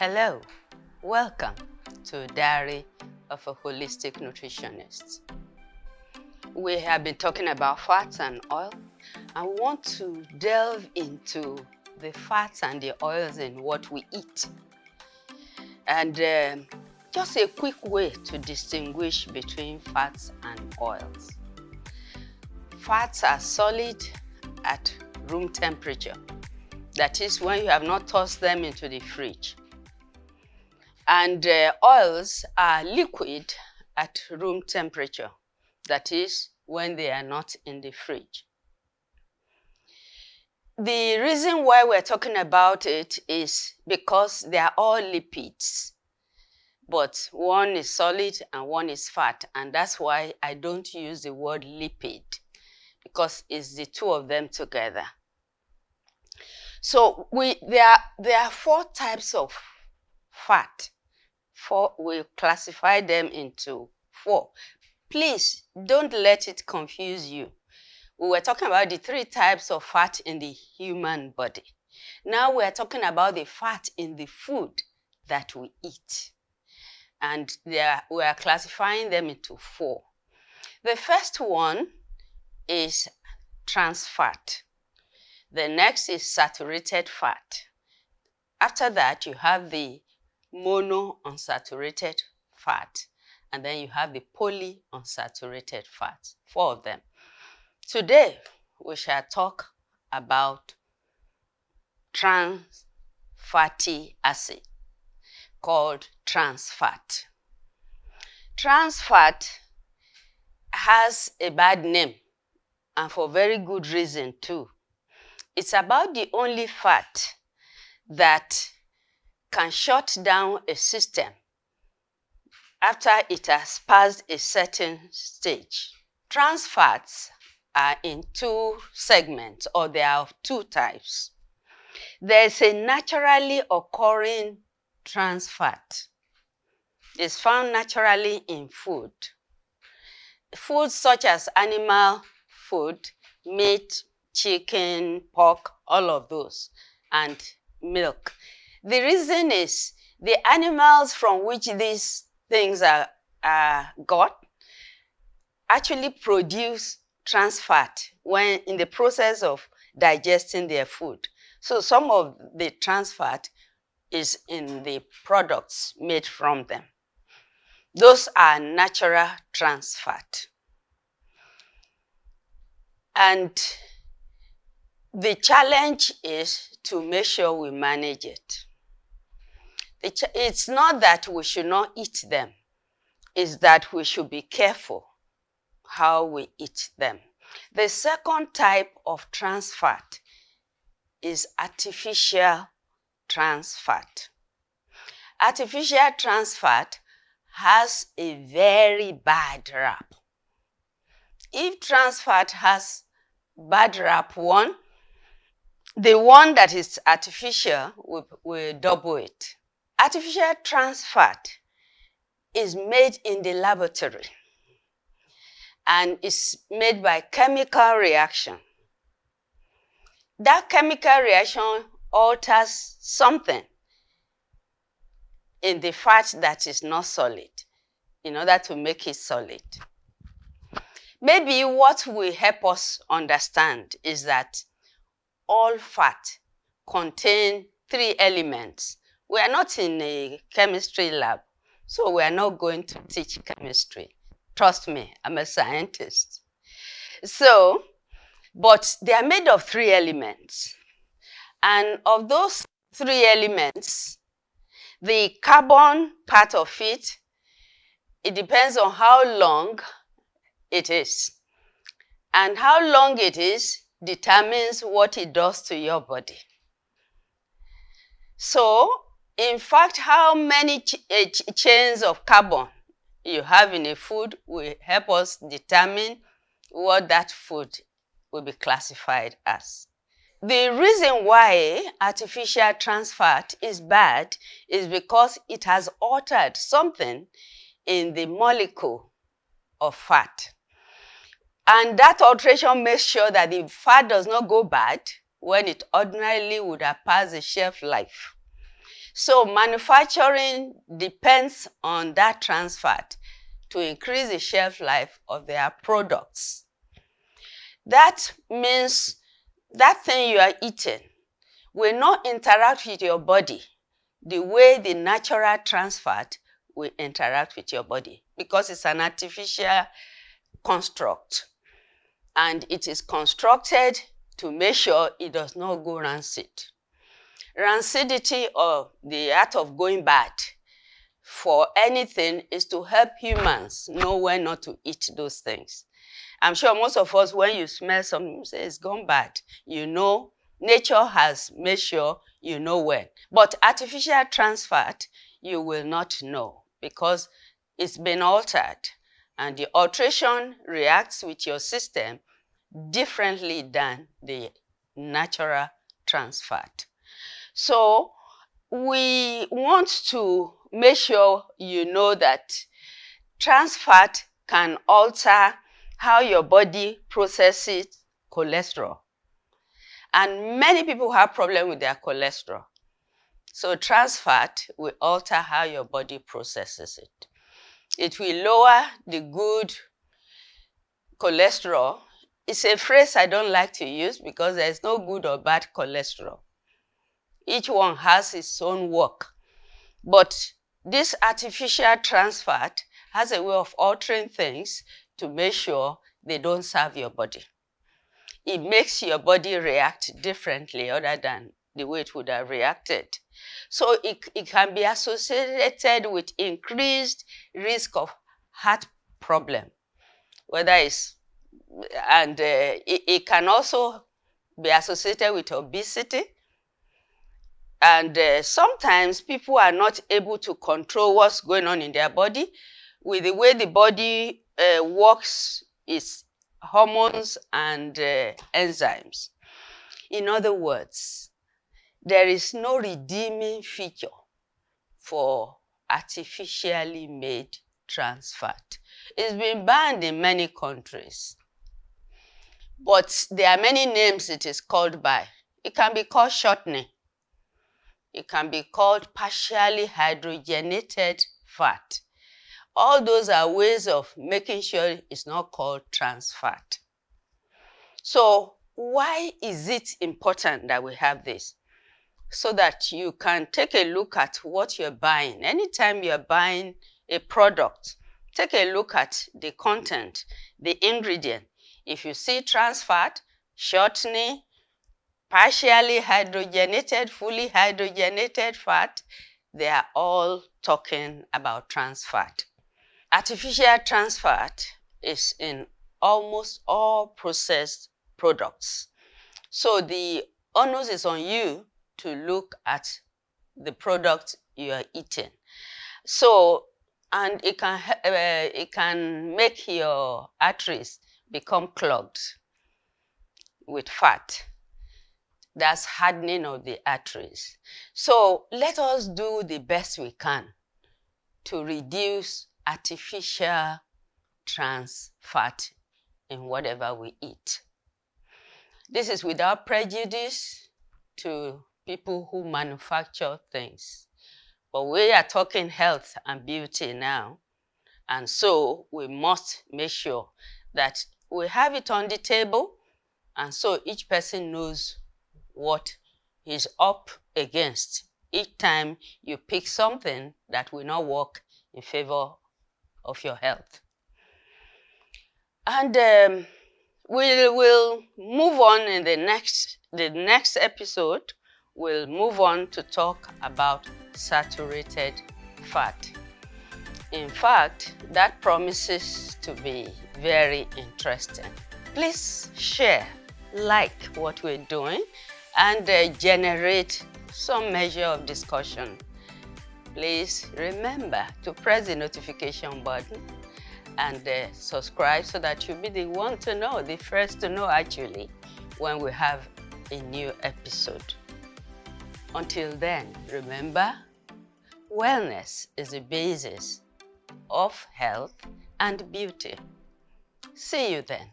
Hello, welcome to Diary of a Holistic Nutritionist. We have been talking about fats and oil, and we want to delve into the fats and the oils in what we eat. And just a quick way to distinguish between fats and oils. Fats are solid at room temperature. That is when you have not tossed them into the fridge. And oils are liquid at room temperature. That is when they are not in the fridge. The reason why we're talking about it is because they are all lipids, but one is solid and one is fat, and that's why I don't use the word lipid, because it's the two of them together. So there are four types of fat. We classify them into four. Please don't let it confuse you. We were talking about the three types of fat in the human body. Now we're talking about the fat in the food that we eat. And we are classifying them into four. The first one is trans fat. The next is saturated fat. After that, you have the monounsaturated fat, and then you have the polyunsaturated fat, four of them. Today, we shall talk about trans fatty acid, called trans fat. Trans fat has a bad name, and for very good reason too. It's about the only fat that can shut down a system after it has passed a certain stage. Trans fats are in two segments, or they are of two types. There's a naturally occurring trans fat. It's found naturally in food. Foods such as animal food, meat, chicken, pork, all of those, and milk. The reason is the animals from which these things are got actually produce trans fat when in the process of digesting their food. So some of the trans fat is in the products made from them. Those are natural trans fat. And the challenge is to make sure we manage it. It's not that we should not eat them. It's that we should be careful how we eat them. The second type of trans fat is artificial trans fat. Artificial trans fat has a very bad rap. If trans fat has bad rap one, the one that is artificial will double it. Artificial trans fat is made in the laboratory and is made by chemical reaction. That chemical reaction alters something in the fat that is not solid in order to make it solid. Maybe what will help us understand is that all fat contain three elements. We are not in a chemistry lab, so we are not going to teach chemistry. Trust me, I'm a scientist. But they are made of three elements. And of those three elements, the carbon part of it, it depends on how long it is. And how long it is determines what it does to your body. So, in fact, how many chains of carbon you have in a food will help us determine what that food will be classified as. The reason why artificial trans fat is bad is because it has altered something in the molecule of fat. And that alteration makes sure that the fat does not go bad when it ordinarily would have passed a shelf life. So manufacturing depends on that trans fat to increase the shelf life of their products. That means that thing you are eating will not interact with your body the way the natural trans fat will interact with your body, because it's an artificial construct and it is constructed to make sure it does not go rancid. Rancidity, or the act of going bad for anything, is to help humans know when not to eat those things. I'm sure most of us, when you smell something, you say it's gone bad. You know, nature has made sure you know when. But artificial trans fat, you will not know because it's been altered. And the alteration reacts with your system differently than the natural trans fat. So we want to make sure you know that trans fat can alter how your body processes cholesterol. And many people have problems with their cholesterol. So trans fat will alter how your body processes it. It will lower the good cholesterol. It's a phrase I don't like to use because there's no good or bad cholesterol. Each one has its own work. But this artificial trans fat has a way of altering things to make sure they don't serve your body. It makes your body react differently other than the way it would have reacted. So it can be associated with increased risk of heart problem, whether it's, and it can also be associated with obesity. And sometimes people are not able to control what's going on in their body with the way the body works its hormones and enzymes. In other words, there is no redeeming feature for artificially made trans fat. It's been banned in many countries, but there are many names it is called by. It can be called shortening. It can be called partially hydrogenated fat. All those are ways of making sure it's not called trans fat. So why is it important that we have this? So that you can take a look at what you're buying. Anytime you're buying a product, take a look at the content, the ingredient. If you see trans fat, shortening, partially hydrogenated, fully hydrogenated fat, they are all talking about trans fat. Artificial trans fat is in almost all processed products. So the onus is on you to look at the product you are eating. So, and it can make your arteries become clogged with fat. That's hardening of the arteries. So let us do the best we can to reduce artificial trans fat in whatever we eat. This is without prejudice to people who manufacture things. But we are talking health and beauty now. And so we must make sure that we have it on the table, and so each person knows what he's up against each time you pick something that will not work in favor of your health. And we will move on in the next episode. We'll move on to talk about saturated fat. In fact, that promises to be very interesting. Please share, like what we're doing, and generate some measure of discussion. Please remember to press the notification button and subscribe so that you'll be the one to know, the first to know actually, when we have a new episode. Until then, remember, wellness is the basis of health and beauty. See you then.